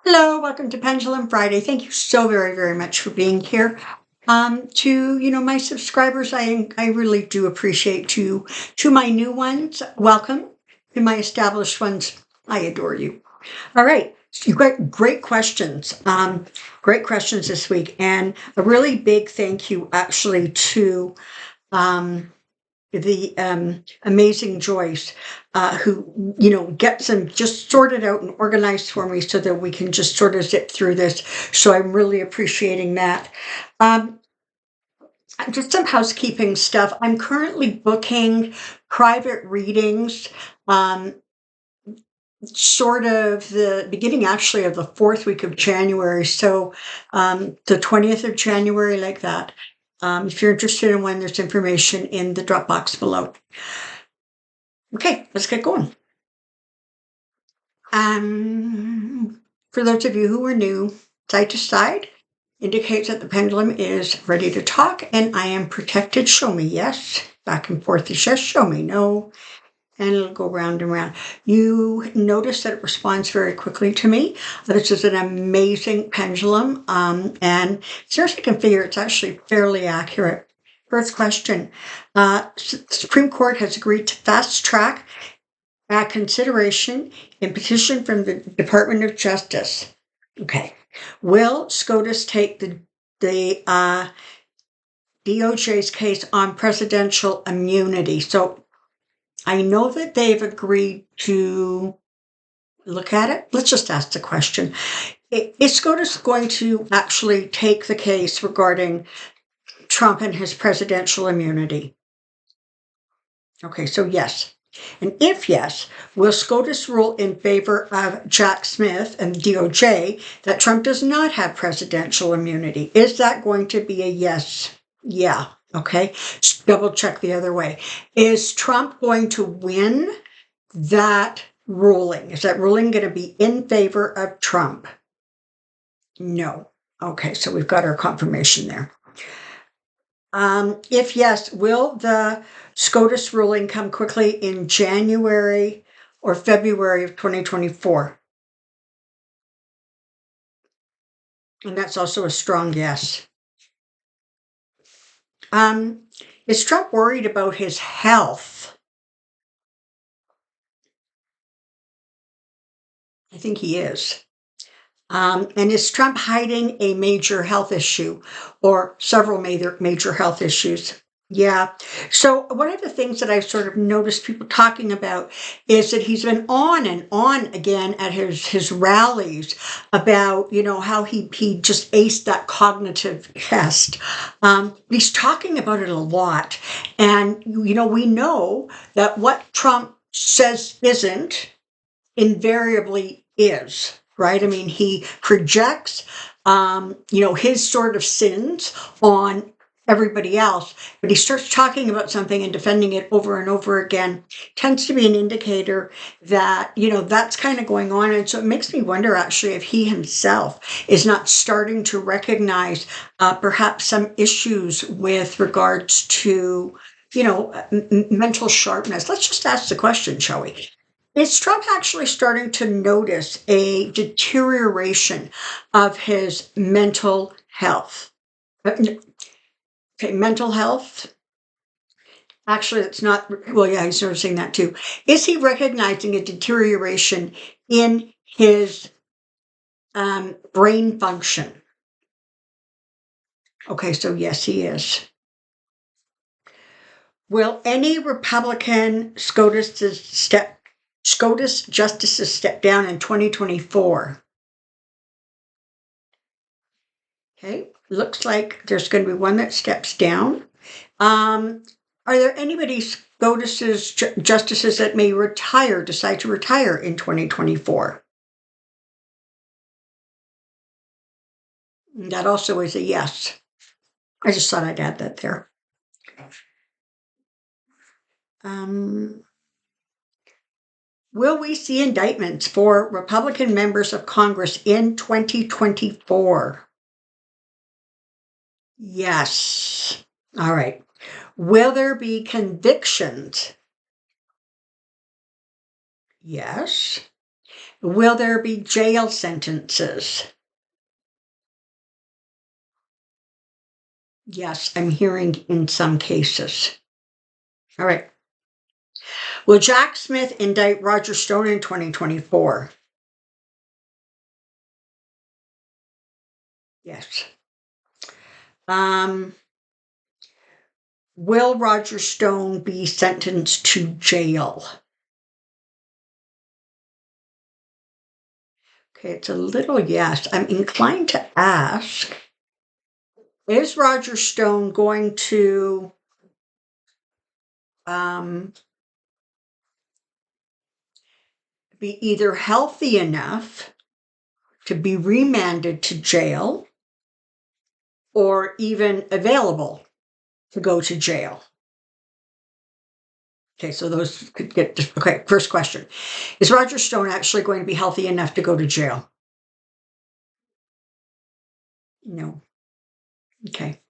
Hello, welcome to Pendulum Friday. Thank you so very, very much for being here. To my subscribers, I really do appreciate. To my new ones, welcome. To my established ones, I adore you. All right, so you got great questions. Great questions this week, and a really big thank you actually to um, the amazing Joyce, who gets them just sorted out and organized for me so that we can just sort of zip through this. So I'm really appreciating that. Um, just some housekeeping stuff. I'm currently booking private readings. Um, Sort of the beginning actually of the fourth week of January. So the 20th of January, like that. If you're interested in one, there's information in the Dropbox below. Okay, let's get going. For those of you who are new, side to side indicates that the pendulum is ready to talk and I am protected. Show me yes. Back and forth is yes. Show me no. And it'll go round and round. You notice that it responds very quickly to me. This is an amazing pendulum. And as near as I can figure, it's actually fairly accurate. First question. Supreme Court has agreed to fast track consideration in petition from the Department of Justice. Okay. Will SCOTUS take the DOJ's case on presidential immunity? So I know that they've agreed to look at it. Let's just ask the question. Is SCOTUS going to actually take the case regarding Trump and his presidential immunity? Okay, so yes. And if yes, will SCOTUS rule in favor of Jack Smith and DOJ that Trump does not have presidential immunity? Is that going to be a yes? Yeah. Okay. Just double check the other way. Is Trump going to win that ruling? Is that ruling going to be in favor of Trump? No. Okay. So we've got our confirmation there. If yes, will the SCOTUS ruling come quickly in January or February of 2024? And that's also a strong yes. Is Trump worried about his health? I think he is. And is Trump hiding a major health issue or several major health issues? Yeah. So one of the things that I've sort of noticed people talking about is that he's been on and on again at his rallies about, how he just aced that cognitive test. He's talking about it a lot. And, we know that what Trump says isn't invariably is, right? I mean, he projects, his sort of sins on everybody else, but he starts talking about something and defending it over and over again. Tends to be an indicator that, that's kind of going on. And so it makes me wonder actually if he himself is not starting to recognize perhaps some issues with regards to, mental sharpness. Let's just ask the question, shall we? Is Trump actually starting to notice a deterioration of his mental health? Okay, mental health. Actually, it's not, well, yeah, he's noticing that too. Is he recognizing a deterioration in his brain function? Okay, so yes, he is. Will any Republican SCOTUS justices step down in 2024? Okay, looks like there's going to be one that steps down. Are there anybody SCOTUS's justices that may decide to retire in 2024? That also is a yes. I just thought I'd add that there. Will we see indictments for Republican members of Congress in 2024? Yes. All right. Will there be convictions? Yes. Will there be jail sentences? Yes, I'm hearing in some cases. All right. Will Jack Smith indict Roger Stone in 2024? Yes. Will Roger Stone be sentenced to jail? Okay, it's a little yes. I'm inclined to ask, is Roger Stone going to be either healthy enough to be remanded to jail or even available to go to jail? Okay, so those could get, okay, first question. Is Roger Stone actually going to be healthy enough to go to jail? No. Okay.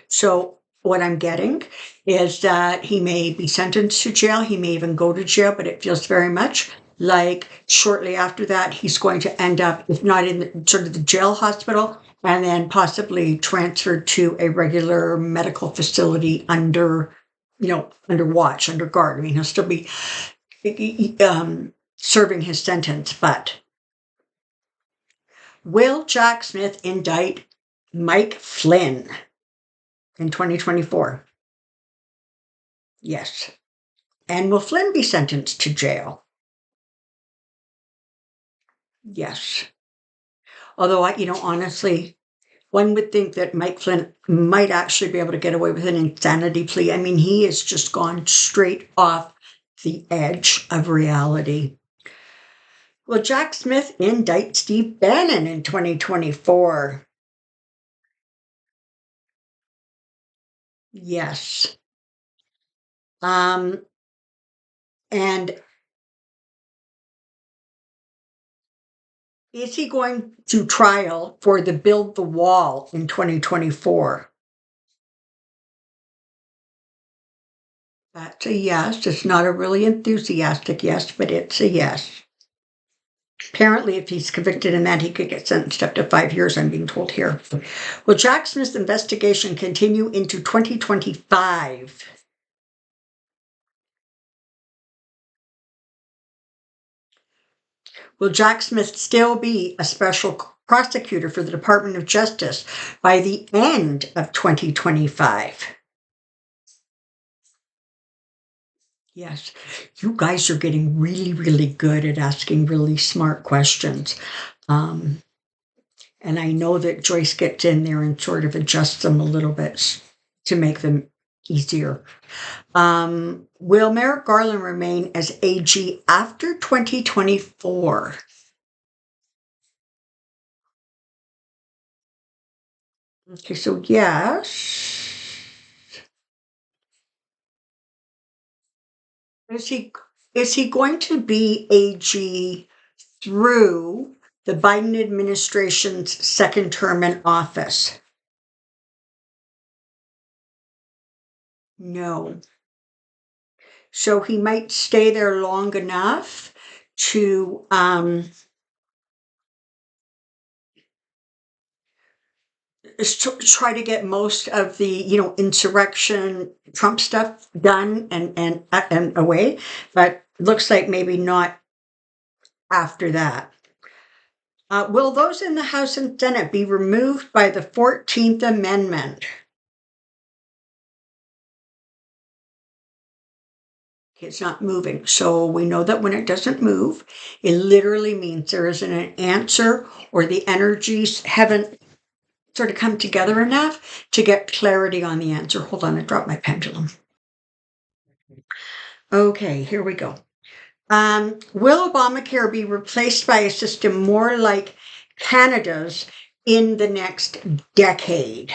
So what I'm getting is that he may be sentenced to jail. He may even go to jail, but it feels very much like shortly after that, he's going to end up, if not in sort of the jail hospital, and then possibly transferred to a regular medical facility under watch, under guard. I mean, he'll still be serving his sentence, but will Jack Smith indict Mike Flynn in 2024? Yes. And will Flynn be sentenced to jail? Yes. Although honestly, one would think that Mike Flynn might actually be able to get away with an insanity plea. I mean, he has just gone straight off the edge of reality. Will Jack Smith indict Steve Bannon in 2024? Yes. And is he going to trial for the Build the Wall in 2024? That's a yes. It's not a really enthusiastic yes, but it's a yes. Apparently, if he's convicted in that, he could get sentenced up to 5 years, I'm being told here. Will Jack Smith's investigation continue into 2025? Will Jack Smith still be a special prosecutor for the Department of Justice by the end of 2025? Yes, you guys are getting really, really good at asking really smart questions. And I know that Joyce gets in there and sort of adjusts them a little bit to make them easier. Will Merrick Garland remain as AG after 2024? Okay, so yes. Is he going to be AG through the Biden administration's second term in office? No. So he might stay there long enough to try to get most of the insurrection Trump stuff done and away, but looks like maybe not after that. Will those in the House and Senate be removed by the 14th Amendment? It's not moving. So we know that when it doesn't move, it literally means there isn't an answer, or the energies haven't sort of come together enough to get clarity on the answer. Hold on, I dropped my pendulum. Okay, here we go. Will Obamacare be replaced by a system more like Canada's in the next decade?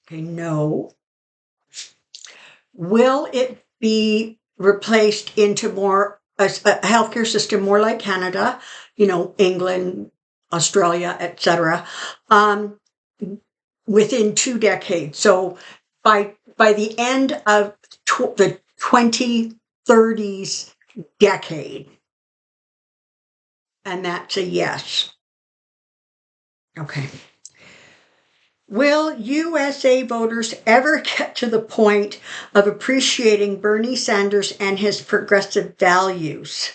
Okay, no. Will it be replaced into more a healthcare system more like Canada, England, Australia, etc., within 2 decades? So by the end of the 2030s decade. And that's a yes. Okay. Will USA voters ever get to the point of appreciating Bernie Sanders and his progressive values?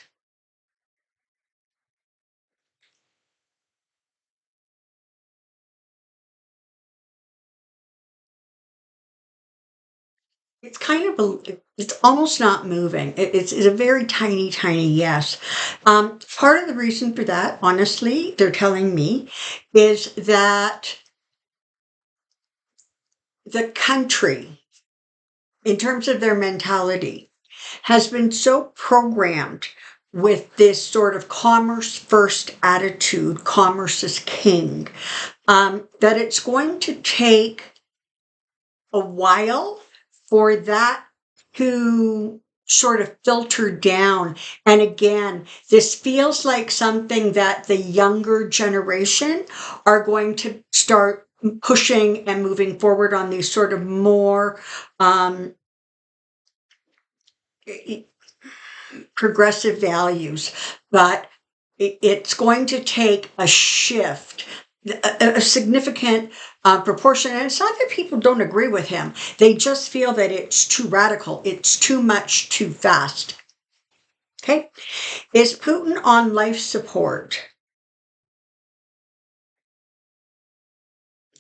It's it's almost not moving. It's a very tiny, tiny yes. Part of the reason for that, honestly, they're telling me, is that the country, in terms of their mentality, has been so programmed with this sort of commerce first attitude, commerce is king, that it's going to take a while for that to sort of filter down. And again, this feels like something that the younger generation are going to start pushing and moving forward on, these sort of more progressive values. But it's going to take a shift, a significant proportion. And it's not that people don't agree with him. They just feel that it's too radical. It's too much too fast. Okay. Is Putin on life support?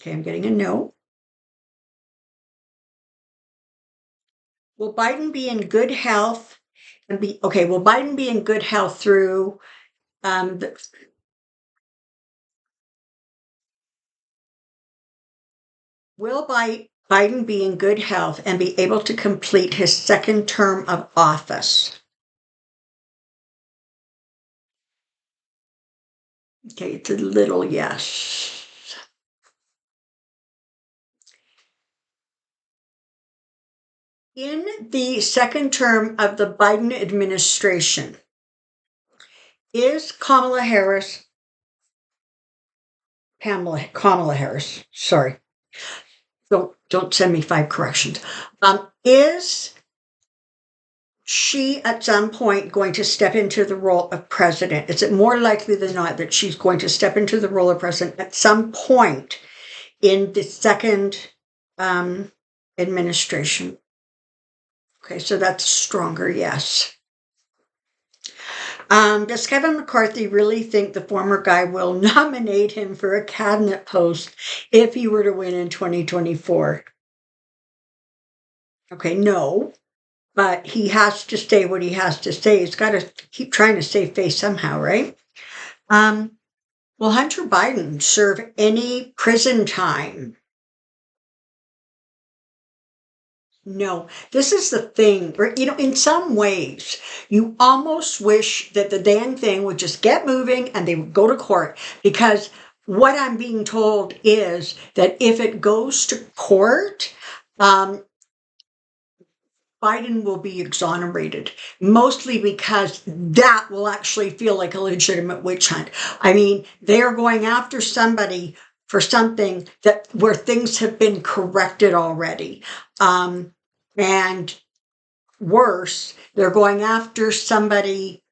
Okay, I'm getting a no. Will Biden be in good health will Biden be in good health through will Biden be in good health and be able to complete his second term of office? Okay, it's a little yes. In the second term of the Biden administration, is Kamala Harris, Kamala Harris, sorry, don't send me 5 corrections. Is she at some point going to step into the role of president? Is it more likely than not that she's going to step into the role of president at some point in the second administration? Okay, so that's stronger, yes. Does Kevin McCarthy really think the former guy will nominate him for a cabinet post if he were to win in 2024? Okay, no, but he has to say what he has to say. He's got to keep trying to save face somehow, right? Will Hunter Biden serve any prison time? No, this is the thing. In some ways, you almost wish that the dang thing would just get moving and they would go to court, because what I'm being told is that if it goes to court, Biden will be exonerated, mostly because that will actually feel like a legitimate witch hunt. I mean, they are going after somebody for something where things have been corrected already. And worse, they're going after somebody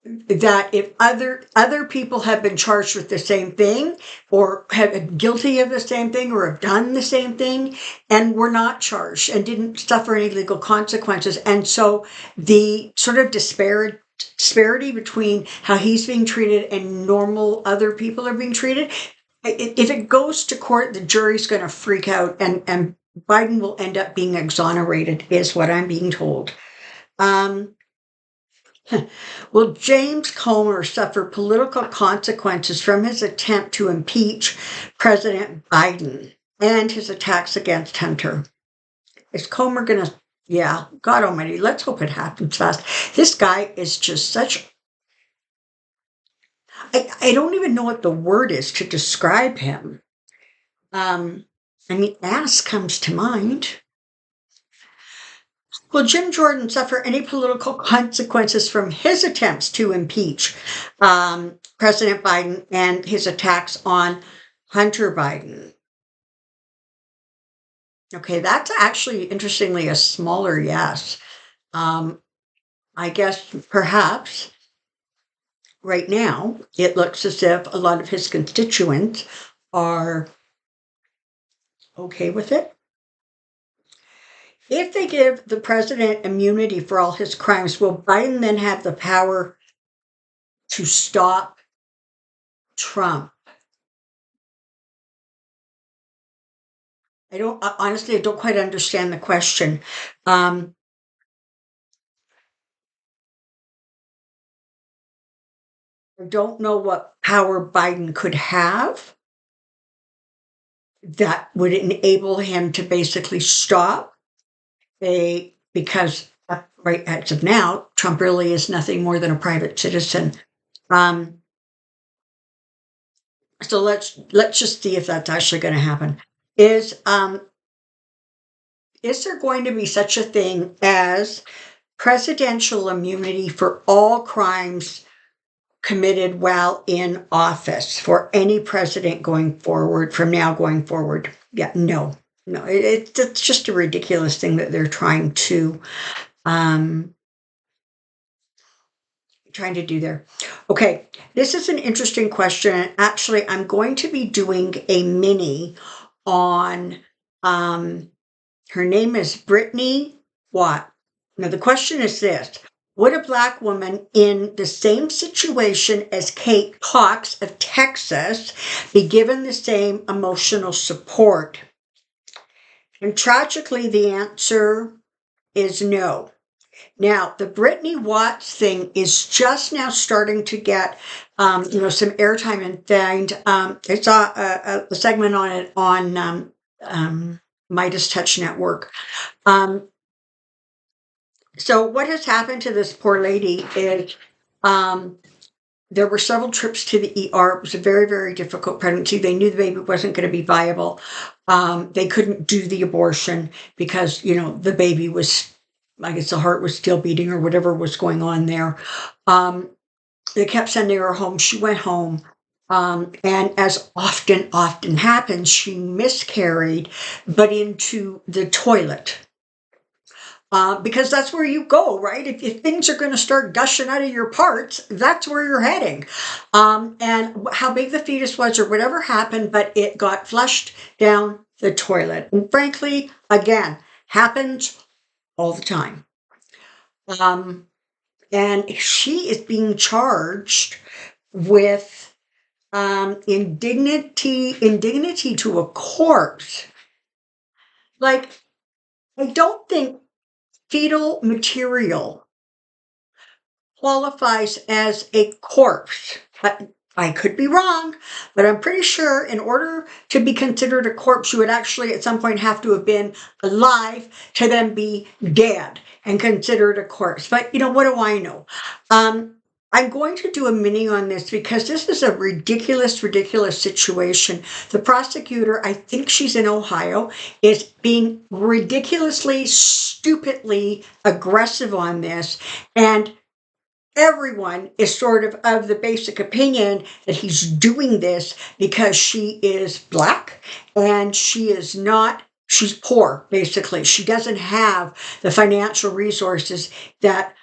that if other people have been charged with the same thing, or have been guilty of the same thing, or have done the same thing and were not charged and didn't suffer any legal consequences. And so the sort of disparity between how he's being treated and normal other people are being treated, if it goes to court, the jury's going to freak out, and Biden will end up being exonerated, is what I'm being told. Will James Comer suffer political consequences from his attempt to impeach President Biden and his attacks against Hunter? Is Comer going to? Yeah, God almighty, let's hope it happens fast. This guy is just I don't even know what the word is to describe him. Ass comes to mind. Will Jim Jordan suffer any political consequences from his attempts to impeach President Biden and his attacks on Hunter Biden? Okay, that's actually, interestingly, a smaller yes. I guess perhaps right now it looks as if a lot of his constituents are okay with it. If they give the president immunity for all his crimes, will Biden then have the power to stop Trump? Honestly, I don't quite understand the question. Um, I don't know what power Biden could have that would enable him to basically stop because right as of now, Trump really is nothing more than a private citizen. Um, so let's just see if that's actually going to happen. Is there going to be such a thing as presidential immunity for all crimes committed while in office for any president going forward, from now going forward? Yeah, no. It's just a ridiculous thing that they're um, trying to do there. Okay, this is an interesting question. And actually, I'm going to be doing a mini on, her name is Brittany Watt. Now, the question is this: would a Black woman in the same situation as Kate Cox of Texas be given the same emotional support? And tragically, the answer is no. Now, the Brittany Watts thing is just now starting to get, some airtime and thing. I saw a segment on it on Midas Touch Network. So what has happened to this poor lady is there were several trips to the ER. It was a very, very difficult pregnancy. They knew the baby wasn't going to be viable. They couldn't do the abortion because, the baby was, I guess the heart was still beating or whatever was going on there. They kept sending her home. She went home. And as often happens, she miscarried, but into the toilet. Because that's where you go, right? If things are going to start gushing out of your parts, that's where you're heading. And how big the fetus was or whatever happened, but it got flushed down the toilet. And frankly, again, happens all the time. And she is being charged with indignity to a corpse. Like, I don't think fetal material qualifies as a corpse. I could be wrong, but I'm pretty sure in order to be considered a corpse, you would actually at some point have to have been alive to then be dead and considered a corpse. But what do I know? I'm going to do a mini on this because this is a ridiculous situation. The prosecutor, I think she's in Ohio, is being ridiculously, stupidly aggressive on this. And everyone is sort of the basic opinion that he's doing this because she is Black and she's poor, basically. She doesn't have the financial resources that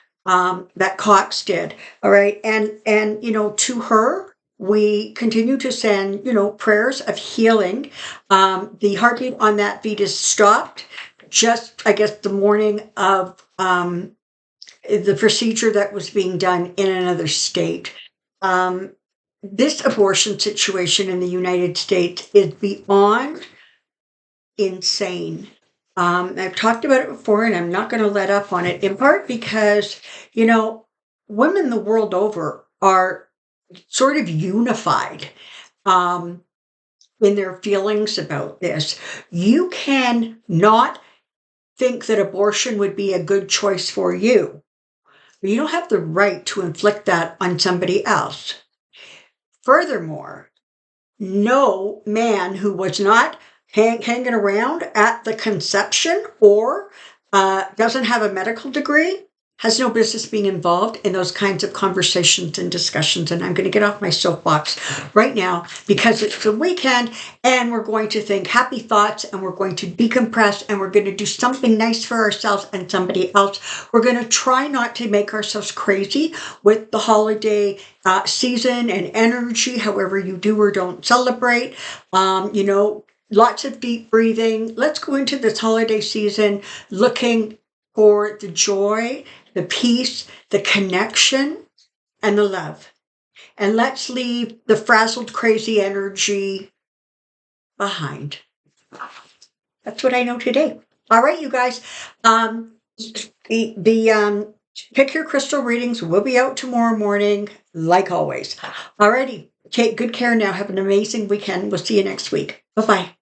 Cox did. All right. And to her, we continue to send, prayers of healing. The heartbeat on that fetus stopped just, I guess, the morning of the procedure that was being done in another state. This abortion situation in the United States is beyond insane. I've talked about it before, and I'm not going to let up on it, in part because, women the world over are sort of unified in their feelings about this. You can not think that abortion would be a good choice for you, but you don't have the right to inflict that on somebody else. Furthermore, no man who was not hanging around at the conception or doesn't have a medical degree has no business being involved in those kinds of conversations and discussions. And I'm going to get off my soapbox right now because it's the weekend and we're going to think happy thoughts and we're going to decompress and we're going to do something nice for ourselves and somebody else. We're going to try not to make ourselves crazy with the holiday season and energy, however you do or don't celebrate. Lots of deep breathing. Let's go into this holiday season looking for the joy, the peace, the connection, and the love. And let's leave the frazzled, crazy energy behind. That's what I know today. All right, you guys. The Pick Your Crystal readings will be out tomorrow morning, like always. Alrighty. Take good care now. Have an amazing weekend. We'll see you next week. Bye-bye.